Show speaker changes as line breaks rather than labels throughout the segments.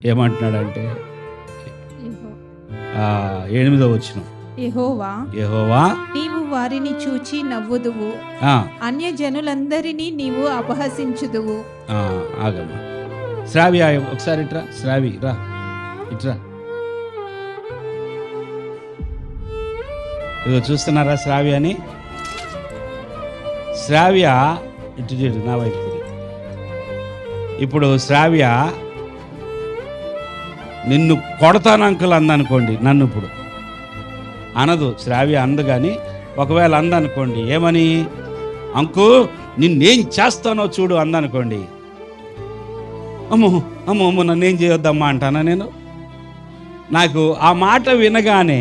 ఏమంటున్నాడంటే 8వ వచనం, యెహోవా
నీవు వారిని చూచి నవ్వుదువు, అన్యజనులందరినీ నీవు అపహసించుదువు.
ఆగమ్మా, శ్రావి ఒకసారి ఇట్రా, శ్రావి రా ఇట్రా. ఇదిగో చూస్తున్నారా శ్రావ్య అని? శ్రావ్య ఇటు చూడు, నా వైపు తిరిగి. ఇప్పుడు శ్రావ్య నిన్ను కొడతాను అంకుల్ అందనుకోండి, నన్ను ఇప్పుడు అనదు, శ్రావ్య అందు. కానీ ఒకవేళ అందనుకోండి, ఏమని, అంకు నిన్నేం చేస్తానో చూడు అందనుకోండి, అమ్మో అమ్మో అమ్మో నన్నేం చేయొద్దమ్మా అంటానా నేను? నాకు ఆ మాట వినగానే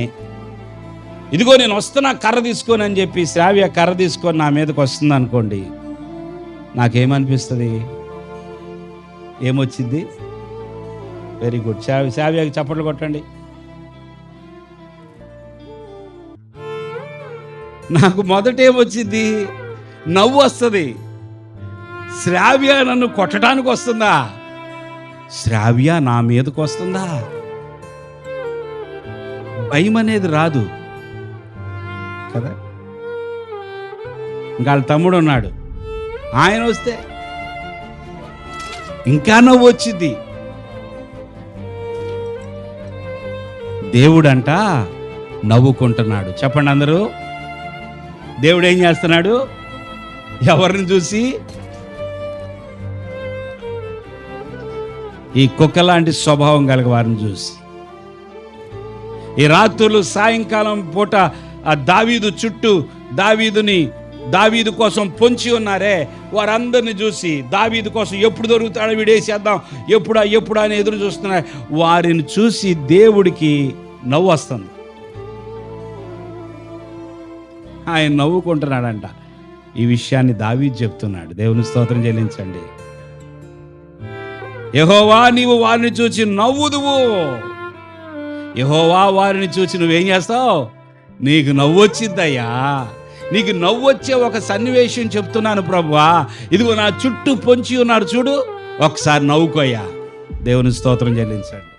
ఇదిగో నేను వస్తున్నా కర్ర తీసుకొని అని చెప్పి శ్రావ్య కర్ర తీసుకొని నా మీదకి వస్తుంది అనుకోండి, నాకేమనిపిస్తుంది? ఏమొచ్చింది? వెరీ గుడ్, శ్రావ్యకి చప్పట్లు కొట్టండి. నాకు మొదట ఏమొచ్చింది? నవ్వు వస్తుంది. శ్రావ్య నన్ను కొట్టడానికి వస్తుందా? శ్రావ్య నా మీదకి వస్తుందా? భయం అనేది రాదు కదా. ఇంకా వాళ్ళ తమ్ముడు ఉన్నాడు, ఆయన వస్తే ఇంకా నవ్వు వచ్చింది. దేవుడంట నవ్వుకుంటున్నాడు. చెప్పండి అందరూ, దేవుడు ఏం చేస్తున్నాడు? ఎవరిని చూసి? ఈ కుక్క లాంటి స్వభావం కలిగ వారిని చూసి. ఈ రాత్రులు సాయంకాలం పూట ఆ దావీదు చుట్టూ దావీదు కోసం పొంచి ఉన్నారే, వారందరిని చూసి దావీదు కోసం ఎప్పుడు దొరుకుతాడో వీడేసేద్దాం, ఎప్పుడా అని ఎదురు చూస్తున్నారు. వారిని చూసి దేవుడికి నవ్వు వస్తుంది. ఆయన నవ్వుకుంటున్నాడంట. ఈ విషయాన్ని దావీదు చెప్తున్నాడు. దేవుని స్తోత్రం చెల్లించండి. యెహోవా నీవు వారిని చూచి నవ్వుదువు. యెహోవా వారిని చూచి నువ్వేం చేస్తావు? నీకు నవ్వు వచ్చిద్దయ్యా. నీకు నవ్వు వచ్చే ఒక సన్నివేశం చెప్తున్నాను ప్రభువా. ఇదిగో నా చుట్టూ పొంచి ఉన్నాడు చూడు, ఒకసారి నవ్వుకోయ్యా. దేవుని స్తోత్రం చెల్లించండి.